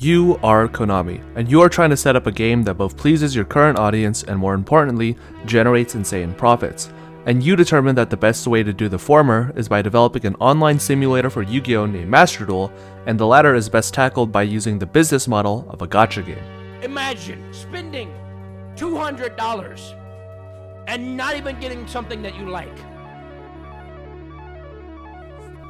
You are Konami, and you are trying to set up a game that both pleases your current audience and, more importantly, generates insane profits. And you determine that the best way to do the former is by developing an online simulator for Yu-Gi-Oh! Named Master Duel, and the latter is best tackled by using the business model of a gacha game. Imagine spending $200 and not even getting something that you like.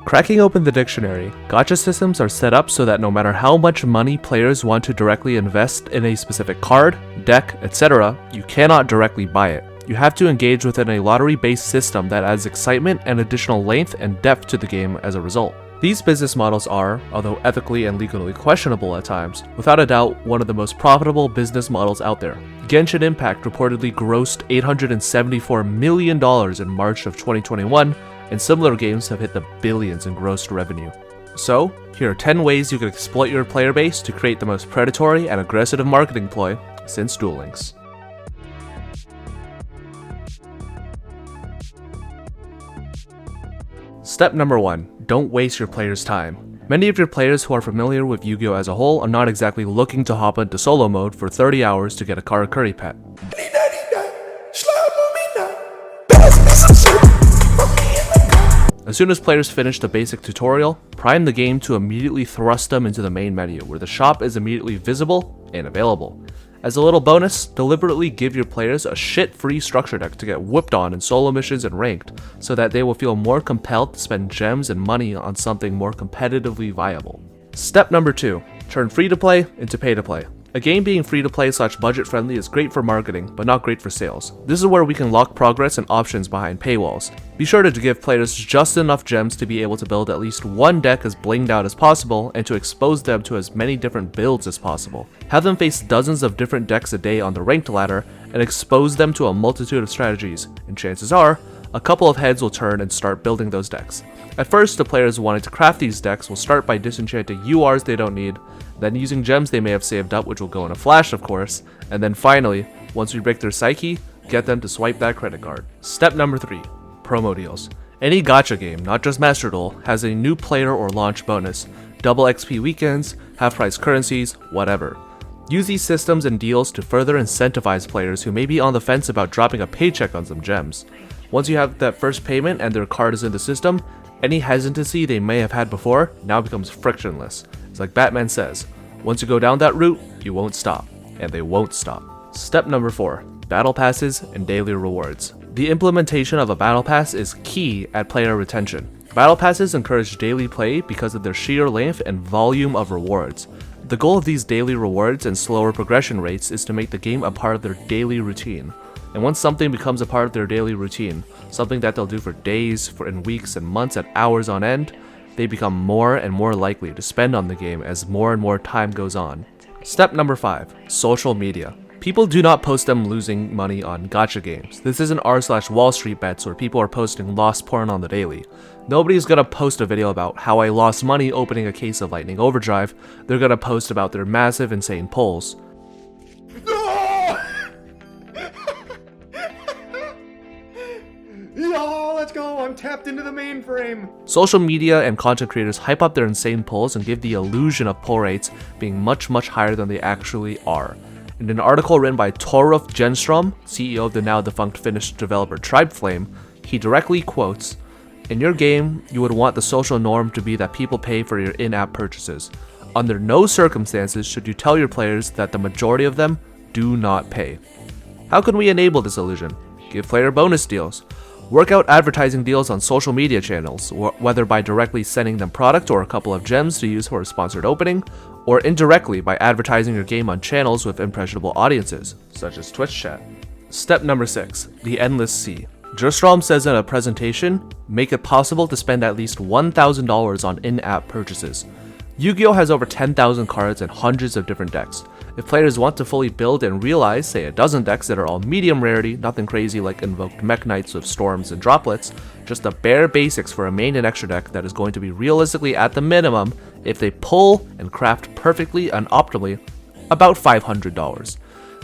Cracking open the dictionary, gacha systems are set up so that no matter how much money players want to directly invest in a specific card, deck, etc., you cannot directly buy it. You have to engage within a lottery-based system that adds excitement and additional length and depth to the game as a result. These business models are, although ethically and legally questionable at times, without a doubt one of the most profitable business models out there. Genshin Impact reportedly grossed $874 million in March of 2021, and similar games have hit the billions in gross revenue. So, here are 10 ways you can exploit your player base to create the most predatory and aggressive marketing ploy since Duel Links. Step number 1. Don't waste your players' time. Many of your players who are familiar with Yu-Gi-Oh! As a whole are not exactly looking to hop into solo mode for 30 hours to get a Karakuri pet. As soon as players finish the basic tutorial, prime the game to immediately thrust them into the main menu, where the shop is immediately visible and available. As a little bonus, deliberately give your players a shit-free structure deck to get whipped on in solo missions and ranked, so that they will feel more compelled to spend gems and money on something more competitively viable. Step number 2. Turn free-to-play into pay-to-play. A game being free-to-play / budget-friendly is great for marketing, but not great for sales. This is where we can lock progress and options behind paywalls. Be sure to give players just enough gems to be able to build at least one deck as blinged out as possible, and to expose them to as many different builds as possible. Have them face dozens of different decks a day on the ranked ladder, and expose them to a multitude of strategies, and chances are, a couple of heads will turn and start building those decks. At first, the players wanting to craft these decks will start by disenchanting URs they don't need, then using gems they may have saved up, which will go in a flash of course, and then finally, once we break their psyche, get them to swipe that credit card. Step number 3. Promo deals. Any gacha game, not just Master Duel, has a new player or launch bonus, double XP weekends, half price currencies, whatever. Use these systems and deals to further incentivize players who may be on the fence about dropping a paycheck on some gems. Once you have that first payment and their card is in the system, any hesitancy they may have had before now becomes frictionless. It's like Batman says, once you go down that route, you won't stop. And they won't stop. Step number 4. Battle passes and daily rewards. The implementation of a battle pass is key at player retention. Battle passes encourage daily play because of their sheer length and volume of rewards. The goal of these daily rewards and slower progression rates is to make the game a part of their daily routine. And once something becomes a part of their daily routine, something that they'll do for days, and weeks and months and hours on end, they become more and more likely to spend on the game as more and more time goes on. Step number 5. Social media. People do not post them losing money on gacha games. This isn't r/Wall Street bets where people are posting lost porn on the daily. Nobody's gonna post a video about how I lost money opening a case of Lightning Overdrive. They're gonna post about their massive, insane pulls. Yo, let's go, I'm tapped into the mainframe. Social media and content creators hype up their insane pulls and give the illusion of pull rates being much higher than they actually are. In an article written by Torulf Genstrom, CEO of the now defunct Finnish developer Tribeflame, he directly quotes, "In your game, you would want the social norm to be that people pay for your in-app purchases. Under no circumstances should you tell your players that the majority of them do not pay." How can we enable this illusion? Give player bonus deals. Work out advertising deals on social media channels, whether by directly sending them product or a couple of gems to use for a sponsored opening, or indirectly by advertising your game on channels with impressionable audiences, such as Twitch chat. Step number 6. The Endless Sea. Gerstrom says in a presentation, make it possible to spend at least $1,000 on in-app purchases. Yu-Gi-Oh! Has over 10,000 cards and hundreds of different decks. If players want to fully build and realize, say, a dozen decks that are all medium rarity, nothing crazy like invoked mech knights with storms and droplets, just the bare basics for a main and extra deck that is going to be realistically at the minimum, if they pull and craft perfectly and optimally, about $500.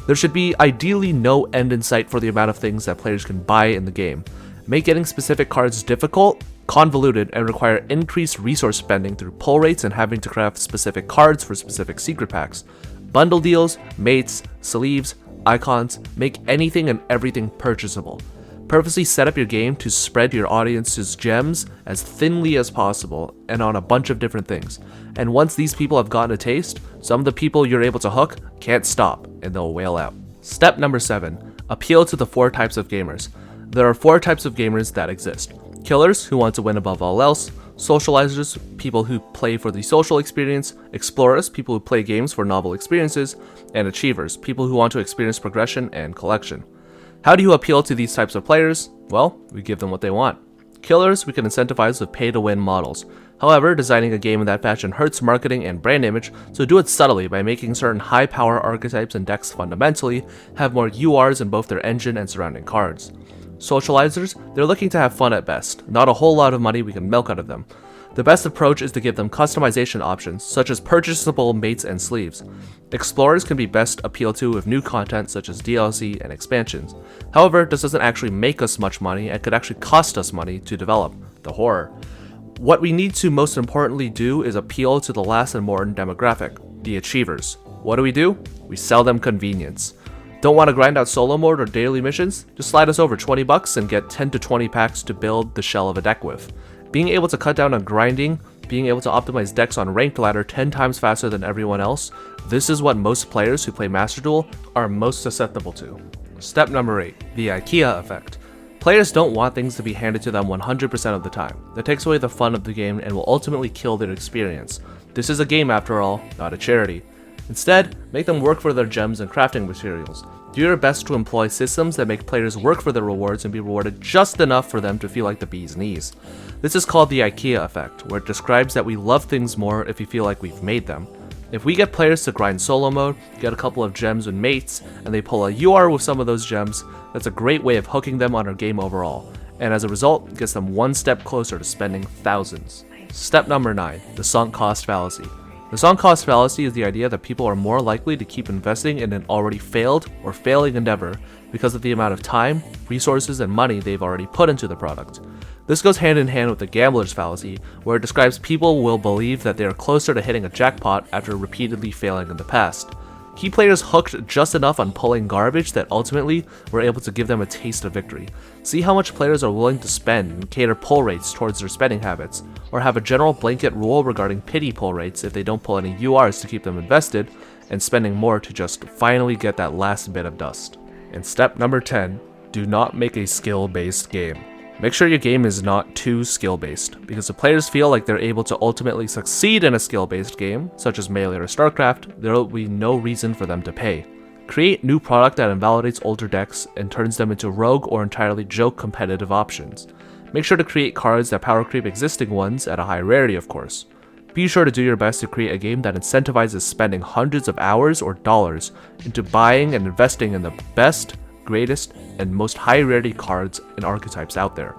There should be ideally no end in sight for the amount of things that players can buy in the game. Make getting specific cards difficult, convoluted, and require increased resource spending through pull rates and having to craft specific cards for specific secret packs. Bundle deals, mates, sleeves, icons, make anything and everything purchasable. Purposely set up your game to spread your audience's gems as thinly as possible and on a bunch of different things. And once these people have gotten a taste, some of the people you're able to hook can't stop and they'll wail out. Step number 7. Appeal to the 4 types of gamers. There are 4 types of gamers that exist. Killers, who want to win above all else. Socializers, people who play for the social experience. Explorers, people who play games for novel experiences. And achievers, people who want to experience progression and collection. How do you appeal to these types of players? Well, we give them what they want. Killers, we can incentivize with pay-to-win models. However, designing a game in that fashion hurts marketing and brand image, so do it subtly by making certain high-power archetypes and decks fundamentally have more URs in both their engine and surrounding cards. Socializers, they're looking to have fun at best, not a whole lot of money we can milk out of them. The best approach is to give them customization options, such as purchasable mates and sleeves. Explorers can be best appealed to with new content such as DLC and expansions. However, this doesn't actually make us much money and could actually cost us money to develop. The horror. What we need to most importantly do is appeal to the last and more demographic, the achievers. What do? We sell them convenience. Don't want to grind out solo mode or daily missions? Just slide us over $20 and get 10 to 20 packs to build the shell of a deck with. Being able to cut down on grinding, being able to optimize decks on ranked ladder 10 times faster than everyone else, this is what most players who play Master Duel are most susceptible to. Step number 8, the IKEA Effect. Players don't want things to be handed to them 100% of the time. That takes away the fun of the game and will ultimately kill their experience. This is a game after all, not a charity. Instead, make them work for their gems and crafting materials. Do your best to employ systems that make players work for their rewards and be rewarded just enough for them to feel like the bee's knees. This is called the IKEA Effect, where it describes that we love things more if we feel like we've made them. If we get players to grind solo mode, get a couple of gems with mates, and they pull a UR with some of those gems, that's a great way of hooking them on our game overall, and as a result, gets them one step closer to spending thousands. Step number 9, the sunk cost fallacy. The sunk cost fallacy is the idea that people are more likely to keep investing in an already failed or failing endeavor because of the amount of time, resources, and money they've already put into the product. This goes hand in hand with the gambler's fallacy, where it describes people will believe that they are closer to hitting a jackpot after repeatedly failing in the past. Key players hooked just enough on pulling garbage that ultimately were able to give them a taste of victory. See how much players are willing to spend and cater pull rates towards their spending habits, or have a general blanket rule regarding pity pull rates if they don't pull any URs to keep them invested, and spending more to just finally get that last bit of dust. And step number 10, do not make a skill-based game. Make sure your game is not too skill-based, because if players feel like they're able to ultimately succeed in a skill-based game, such as Melee or StarCraft, there will be no reason for them to pay. Create new product that invalidates older decks and turns them into rogue or entirely joke competitive options. Make sure to create cards that power creep existing ones at a high rarity, of course. Be sure to do your best to create a game that incentivizes spending hundreds of hours or dollars into buying and investing in the best, greatest, and most high rarity cards and archetypes out there.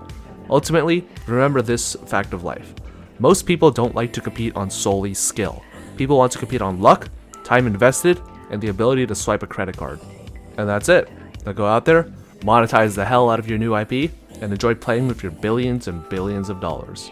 Ultimately, remember this fact of life. Most people don't like to compete on solely skill. People want to compete on luck, time invested, and the ability to swipe a credit card. And that's it. Now go out there, monetize the hell out of your new IP, and enjoy playing with your billions and billions of dollars.